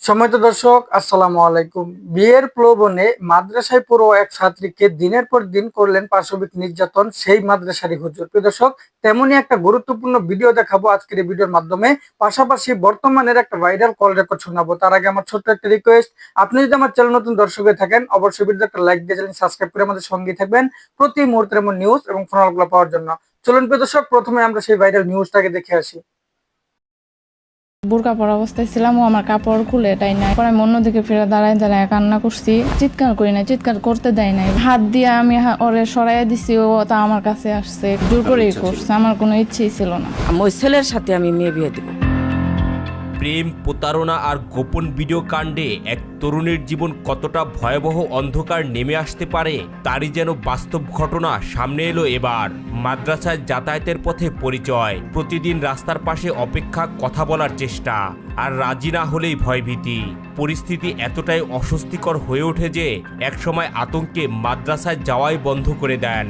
সম্মানিত দর্শক, আসসালামু আলাইকুম। বিয়ের প্রলোভনে মাদ্রাসায় পড়ুয়া এক ছাত্রীকে দিনের পর দিন করলেন পাশবিক নির্যাতন সেই মাদ্রাসারই হুজুর। প্রিয় দর্শক, তেমনই একটা গুরুত্বপূর্ণ ভিডিও দেখাবো আজকের এই ভিডিওর মাধ্যমে। পাশাপাশি বর্তমানের একটা ভাইরাল কল রেকর্ড শোনাবো। তার আগে আমার ছোট্ট একটা রিকোয়েস্ট, আপনি যদি আমার চ্যানেল নতুন দর্শক হয়ে থাকেন অবশ্যই ভিডিওতে একটা লাইক দিয়ে চ্যানেল সাবস্ক্রাইব করে আমাদের সঙ্গে থাকবেন প্রতি মুহূর্তের এমন নিউজ এবং ফোনালগুলো পাওয়ার জন্য। চলুন প্রিয় দর্শক, প্রথমে আমরা সেই ভাইরাল নিউজটাকে দেখে আসি। বোরকা পরা অবস্থায় ছিলাম, ও আমার কাপড় খুলে এটাই নাই। পরে আমি অন্যদিকে ফিরে দাঁড়ায় দাঁড়ায় কান্না করছি, চিৎকার করি নাই, চিৎকার করতে দেয় নাই। হাত দিয়ে আমি ওরে সরাইয়া দিছি, ও তা আমার কাছে আসছে, জোর করেই করছে, আমার কোনো ইচ্ছেই ছিল না। ওই ছেলের সাথে আমি মেয়ে বিয়ে দেব। প্রেম, প্রতারণা আর গোপন ভিডিও কাণ্ডে এক তরুণীর জীবন কতটা ভয়াবহ অন্ধকার নেমে আসতে পারে তারই যেন বাস্তব ঘটনা সামনে এলো এবার। মাদ্রাসায় যাতায়াতের পথে পরিচয়, প্রতিদিন রাস্তার পাশে অপেক্ষা, কথা বলার চেষ্টা, আর রাজি না হলেই ভয়ভীতি। পরিস্থিতি এতটাই অস্বস্তিকর হয়ে ওঠে যে একসময় আতঙ্কে মাদ্রাসায় যাওয়াই বন্ধ করে দেন।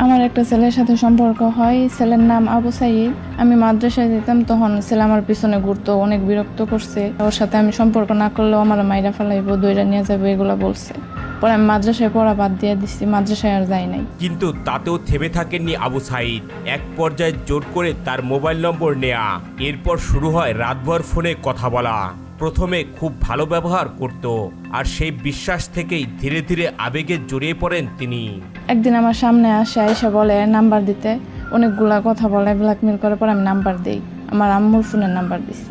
আমার একটা ছেলের সাথে সম্পর্ক হয়, ছেলের নাম আবু সাইদ। আমি মাদ্রাসায় যেতাম, তখন ছেলে আমার পিছনে ঘুরতো, অনেক বিরক্ত করছে। ওর সাথে আমি সম্পর্ক না করলেও আমার মাইরা ফেলাইবো, দইরা নিয়ে যাবো, এগুলো বলছে। পরে আমি মাদ্রাসায় পড়া বাদ দিয়ে দিচ্ছি, মাদ্রাসায় আর যাই নাই। কিন্তু তাতেও থেমে থাকেননি আবু সাইদ। এক পর্যায়ে জোর করে তার মোবাইল নম্বর নেয়া, এরপর শুরু হয় রাতভর ফোনে কথা বলা। প্রথমে খুব ভালো ব্যবহার করত, আর সেই বিশ্বাস থেকেই ধীরে ধীরে আবেগে জড়িয়ে পড়েন তিনি। একদিন আমার সামনে আসে, আইসা বলে নাম্বার দিতে, অনেকগুলা কথা বলে, ব্ল্যাকমেল করে। পরে আমি নাম্বার দিই, আমার আম্মুর ফোনের নাম্বার দিছি।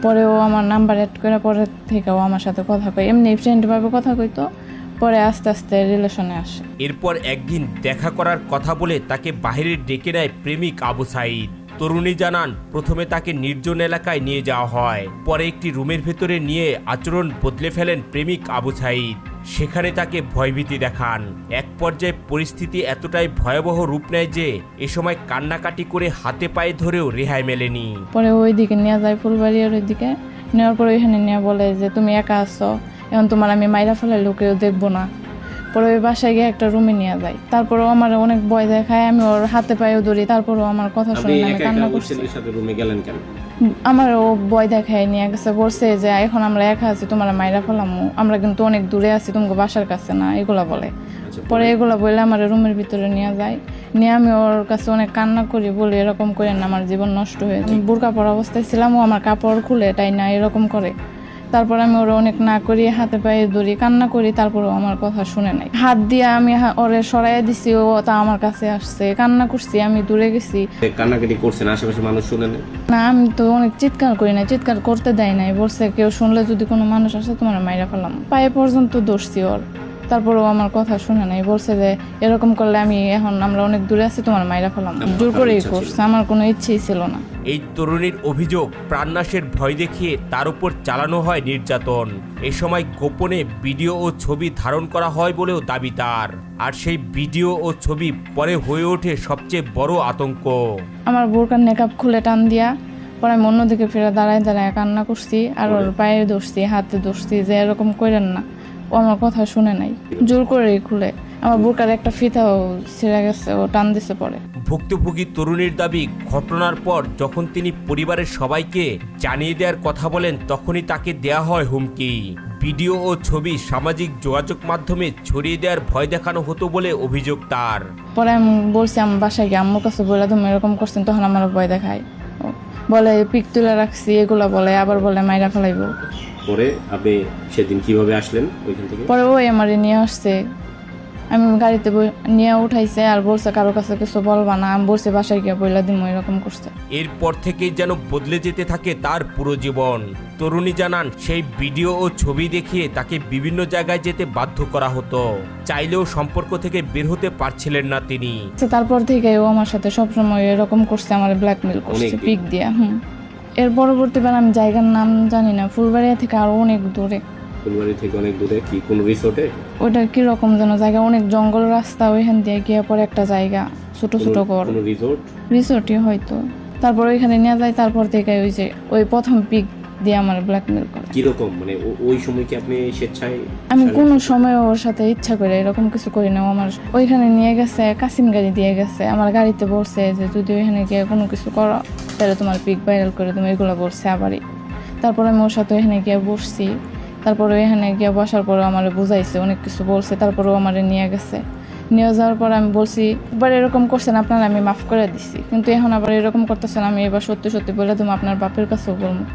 পরে ও আমার নাম্বার অ্যাড করে, পরে থেকে ও আমার সাথে কথা কয়, এমনি ফ্রেন্ডভাবে কথা কইতো। পরে আস্তে আস্তে রিলেশনে আসে। এরপর একদিন দেখা করার কথা বলে তাকে বাইরে ডেকে নেয় প্রেমিক আবু সাইদ। তরুণী জানান, প্রথমে তাকে নির্জন এলাকায় নিয়ে যাওয়া হয়, পরে একটি রুমের ভেতরে নিয়ে আচরণ বদলে ফেলেন প্রেমিক আবু সাইদ। সেখানে তাকে ভয়ভীতি দেখান। এক পর্যায়ে পরিস্থিতি এতটাই ভয়াবহ রূপ নেয় যে এ সময় কান্নাকাটি করে হাতে পায়ে ধরেও রেহাই মেলেনি। পরে ওইদিকে নিয়ে যায়, ফুলবাড়িয়ার ওইদিকে নেওয়ার পরে ওইখানে নিয়ে বলে যে তুমি একা আসছো, এখন তোমার আমি মাইরা ফেলাই, লোকেও দেখবো না। পরে ওই বাসায় গিয়ে একটা রুমে নিয়ে যায়। তারপরেও আমার অনেক ভয় দেখায়, আমি ওর হাতে পায়েও ধরি, তারপরেও আমার কথা শুনে না, আমি কান্না করছি। আমার ও ভয় দেখায় নিয়ে গেছে, বলছে যে এখন আমরা একা আছি, তোমার মাইরা ফেলামু, আমরা কিন্তু অনেক দূরে আছি, তোমাকে বাসার কাছে না, এগুলা বলে। পরে এগুলা বলে আমার রুমের ভিতরে নিয়ে যায়। নিয়ে আমি ওর কাছে অনেক কান্না করি, বলি এরকম করেন না, আমার জীবন নষ্ট হয়ে যায়। বোরকা পরা অবস্থায় ছিলাম, ও আমার কাপড় খুলে এটাই না, এরকম করে। তারপর আমি ওরা অনেক না করি, হাতে পায়ে ধরি, কান্না করি, তারপরেও আমার কথা শুনে নাই। হাত দিয়ে আমি ওরে সরাইয়া দিছি, ও তা আমার কাছে আসছে, কান্না করছি, আমি দূরে গেছি। কান্নাকাটি করছেন, আশেপাশে মানুষ শুনে না, আমি তো অনেক চিৎকার করি না, চিৎকার করতে দেয় নাই। বলছে কেউ শুনলে যদি কোনো মানুষ আসে তোমার মাইরা ফেলাম। পায়ে পর্যন্ত দৌড়ছি ওর, তারপরেও আমার কথা শুনে নাই। বলছে যে এরকম করলে আমি এখন আমরা অনেক দূরে আছি, তোমার মাইরা ফেলাম। জোর করেই করছে, আমার কোনো ইচ্ছেই ছিল না। এই তরুণীর অভিযোগ, প্রাণনাশের ভয় দেখিয়ে তার উপর চালানো হয় নির্যাতন। এ সময় গোপনে ভিডিও ও ছবি ধারণ করা হয় বলেও দাবি তার। আর সেই ভিডিও ও ছবি পরে হয়ে ওঠে সবচেয়ে বড় আতঙ্ক। আমার বোরকার নেকাব খুলে টান দিয়া, পরে আমি অন্যদিকে ফিরে দাঁড়ায় দাঁড়ায় কান্না করছি, আর ওর পায়ে ধরছি, হাতে ধরছি যে এরকম করেন না। ও আমার কথা শুনে নাই, জোর করেই খুলে। আমার বোরকার একটা ফিতাও ছিঁড়ে গেছে, ও টান দিছে পরে। ভুক্তভোগী তরুণীর দাবি, ঘটনার পর যখন তিনি পরিবারের সবাইকে জানিয়ে দেওয়ার কথা বলেন তখনই তাকে দেয়া হয় হুমকি। ভিডিও ও ছবি সামাজিক যোগাযোগ মাধ্যমে ছড়িয়ে দেওয়ার ভয় দেখানো হতো বলে অভিযোগ তার। পরে আমি বলছি আমার বাসায় গিয়ে আম্মুর কাছে বলে তুমি এরকম করছেন, তখন আমার ভয় দেখায়, বলে পিক তুলে রাখছি, এগুলো বলে, আবার বলে মাইরা ফেলাইব। পরে আপনি সেদিন কিভাবে আসলেন ওইখান থেকে? পরে ওই আমারে নিয়ে আসছে, আমি গাড়িতে নিয়ে উঠাইছে, আর বলছে কারো কাছে কিছু বলবা না। আমি বলছি বাসায় গিয়ে বইলা দিম, এরকম করছে। এরপর থেকেই যেন বদলে যেতে থাকে তার পুরো জীবন। তরুণী জানান, সেই ভিডিও ও ছবি দেখিয়ে তাকে বিভিন্ন জায়গায় যেতে বাধ্য করা হতো, চাইলেও সম্পর্ক থেকে বের হতে পারছিলেন না তিনি। তারপর থেকে ও আমার সাথে সবসময় এরকম করছে, আমার ব্ল্যাকমেল করছে পিক দিয়া। এর পরবর্তীবার আমি জায়গার নাম জানি না, ফুলবাড়িয়া থেকে আরো অনেক দূরে। ফুলবাড়ি থেকে অনেক দূরে কি কোন রিসোর্টে? ওইটা কিরকম যেন জায়গা, অনেক জঙ্গল রাস্তা, ওইখান দিয়ে গিয়ে পরে একটা জায়গা, ছোট ছোট ঘর, রিসোর্টই হয়তো। তারপর ওইখানে নিয়ে যায়, তারপর থেকে ওই যে ওই প্রথম পিক দিয়ে আমার ব্ল্যাকমেল করে। কিরকম মানে ওই সময় কি আপনি স্বেচ্ছায়? আমি কোনো সময় ওর সাথে ইচ্ছা করে এরকম কিছু করি না। আমার ওইখানে নিয়ে গেছে, কাসিম গাড়ি দিয়ে গেছে, আমার গাড়িতে বলছে যে যদি ওইখানে গিয়ে কোনো কিছু করো তাহলে তোমার পিক ভাইরাল করে তুমি, এগুলো বলছে আবারই। তারপর আমি ওর সাথে ওইখানে গিয়ে বসছি, তারপরে এখানে গিয়ে বসার পরে আমার বুঝাইছে, অনেক কিছু বলছে, তারপরেও আমার নিয়ে গেছে। নিয়ে যাওয়ার পর আমি বলছি, একবার এরকম করছেন আপনারা, আমি মাফ করে দিছি, কিন্তু এখন আবার এরকম করতেছেন, আমি এবার সত্যি সত্যি বলে তুমি আপনার বাপের কাছেও বলবো।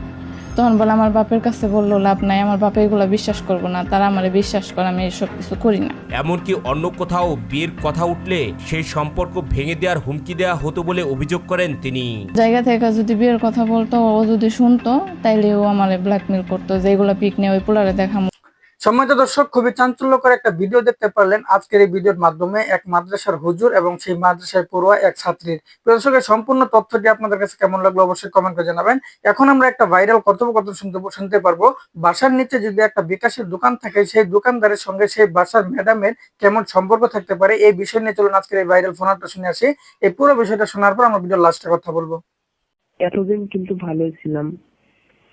তখন বলে আমার বাপের কাছে বললো লাভ নাই, আমার বাপে এগুলো বিশ্বাস করবো না, তারা আমারে বিশ্বাস করে, আমি এসব কিছু করি না। এমনকি অন্য কোথাও বিয়ের কথা উঠলে সেই সম্পর্ক ভেঙে দেওয়ার হুমকি দেওয়া হতো বলে অভিযোগ করেন তিনি। জায়গা থেকে যদি বিয়ের কথা বলতো, ও যদি শুনতো, তাইলে ও আমারে ব্ল্যাকমেল করতো, যে এগুলো পিক নিয়ে ওই পোলারে দেখাম। সম্মানিত দর্শক, খুবই চাঞ্চল্যকর একটা ভিডিও দেখতে পারলেন আজকের এই ভিডিওর মাধ্যমে এক মাদ্রাসার হুজুর এবং সেই মাদ্রাসায় পড়ুয়া এক ছাত্রীর। প্রিয় দর্শকের সম্পূর্ণ তথ্যটি আপনাদের কাছে কেমন লাগলো অবশ্যই কমেন্ট করে জানাবেন। এখন আমরা একটা ভাইরাল কথোপকথন শুনতে পারবো। বাসার নিচে যদি একটা বিকাশের দোকান থাকে, সেই দোকানদারের সঙ্গে সেই বাসার ম্যাডামের কেমন সম্পর্ক থাকতে পারে, এই বিষয় নিয়ে চলুন আজকের এই ভাইরাল ফোনাটা শুনে আসি। এই পুরো বিষয়টা শোনার পর আমরা ভিডিওর লাস্টে কথা বলবো। এতদিন কিন্তু ভালোই ছিলাম,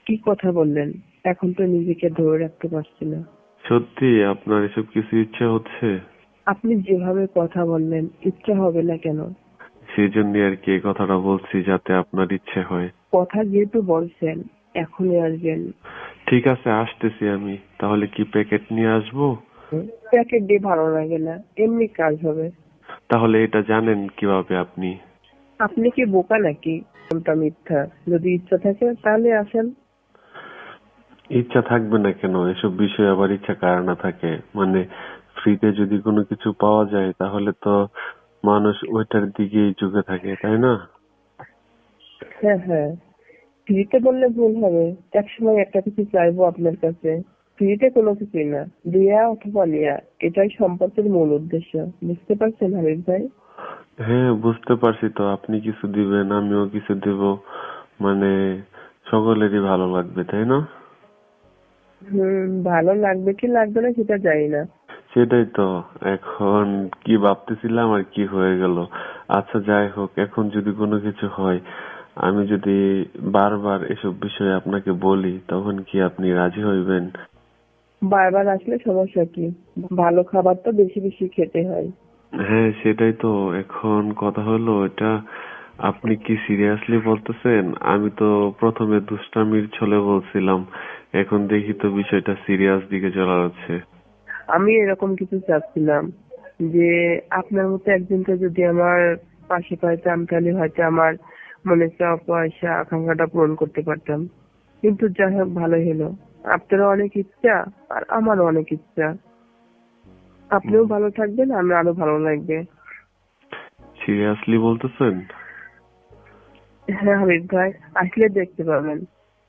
কি কথা বললেন? এখন তো নিজেকে ধরে রাখতে পারছি না। সত্যি আপনার এসব কিছু ইচ্ছে হচ্ছে? আপনি যেভাবে কথা বললেন, ইচ্ছা হবে না কেন? সেই জন্য আর কি এই কথাটা বলছি, যাতে আপনার ইচ্ছে হয়। কথা যেহেতু বলছেন, এখনই আসবেন। ঠিক আছে, আসতেছি আমি। তাহলে কি প্যাকেট নিয়ে আসবো? প্যাকেট দিয়ে ভালো লাগে না, এমনি কাজ হবে। তাহলে এটা জানেন কিভাবে আপনি? আপনি কি বোকা নাকি? কোনটা মিথ্যা? যদি ইচ্ছা থাকে তাহলে আসেন। ইচ্ছা থাকবে না কেন? এসব বিষয়ে আবার ইচ্ছা কার না থাকে? মানে ফ্রিতে যদি কোনো কিছু পাওয়া যায় তাহলে তো মানুষ ওইটার দিকেই ঝুঁকে থাকে, তাই না? হ্যাঁ হ্যাঁ, ফ্রিতে বললে ভুল হবে। একসময় একটা কিছু চাইবো আপনার কাছে। ফ্রিতে কোনো কিছুই না, দিয়া অথবা নেয়া, এটাই সম্পর্কের মূল উদ্দেশ্য। বুঝতে পারছেন হাবিব ভাই? হ্যাঁ, বুঝতে পারছি তো। আপনি কিছু দিবেন, আমিও কিছু দেব, মানে সকলেরই ভালো লাগবে, তাই না? ভালো লাগবে কি লাগবে না সেটা জানি না। সেটাই তো, এখন কি ভাবতেছিলাম আর কি হয়ে গেল। আচ্ছা যাই হোক, এখন যদি কোনো কিছু হয়, আমি যদি বারবার এসব বিষয়ে আপনাকে বলি, তখন কি আপনি রাজি হইবেন? বারবার আসলে সমস্যা কি? ভালো খাবার তো বেশি বেশি খেতে হয়। হ্যাঁ সেটাই তো। এখন কথা হলো এটা, আপনি কি সিরিয়াসলি বলতেছেন? আমি তো প্রথমে দুষ্টামির ছলে বলছিলাম, এখন দেখি তো বিষয়টা সিরিয়াস দিকে চলে যাচ্ছে। আমি এরকম কিছু চাচ্ছিলাম যে আপনার মতো একজনকে যদি আমার পাশে পাইতাম, তাহলে হয়তো আমার মনে চাওয়া পয়সা আকাঙ্ক্ষাটা পূরণ করতে পারতাম। কিন্তু যাই হোক, ভালোই হলো। আপনারও অনেক ইচ্ছা আর আমারও অনেক ইচ্ছা। আপনিও ভালো থাকবেন, আমার আরো ভালো লাগবে। সিরিয়াসলি বলতেছেন? হ্যাঁ হাবিব ভাই, আসলে দেখতে পাবেন।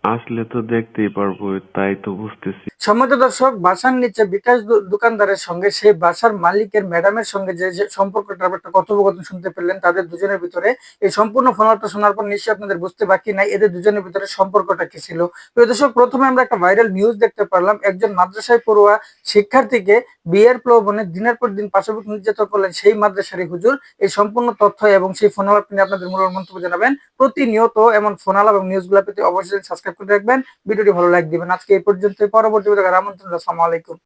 আসলে তো দেখতেই পারবো, তাই তো বুঝতেছি। সম্মানিত দর্শক, বাসার নিচে বিকাশ দোকানদারের সঙ্গে সেই বাসার মালিকের ম্যাডামের সঙ্গে যে সম্পর্কটা একটা কথোপকথন শুনতে পেলেন তাদের দুজনের ভিতরে, এই সম্পূর্ণ ফোনালাপটা শোনার পর নিশ্চয়ই আপনাদের বুঝতে বাকি নাই এদের দুজনের ভিতরে সম্পর্কটা কি ছিল। প্রিয় দর্শক, প্রথমে আমরা একটা ভাইরাল নিউজ দেখতে পারলাম, একজন মাদ্রাসায় পড়ুয়া শিক্ষার্থীকে বিয়ের প্রলোভনে দিনের পর দিন পাশবিক নির্যাতন করলেন সেই মাদ্রাসারই হুজুর। এই সম্পূর্ণ তথ্য এবং সেই ফোনালাপ নিয়ে আপনাদের মূল্যবান মন্তব্য জানাবেন। প্রতিনিয়ত এমন ফোনালাপ এবং নিউজগুলো পেতে অবশ্যই সাবস্ক্রাইব করে রাখবেন, ভিডিওটি ভালো লাইক দিবেন। আজকে এই পর্যন্ত, পরবর্তী ভিডিও আমন্ত্রণ। আসসালামু আলাইকুম।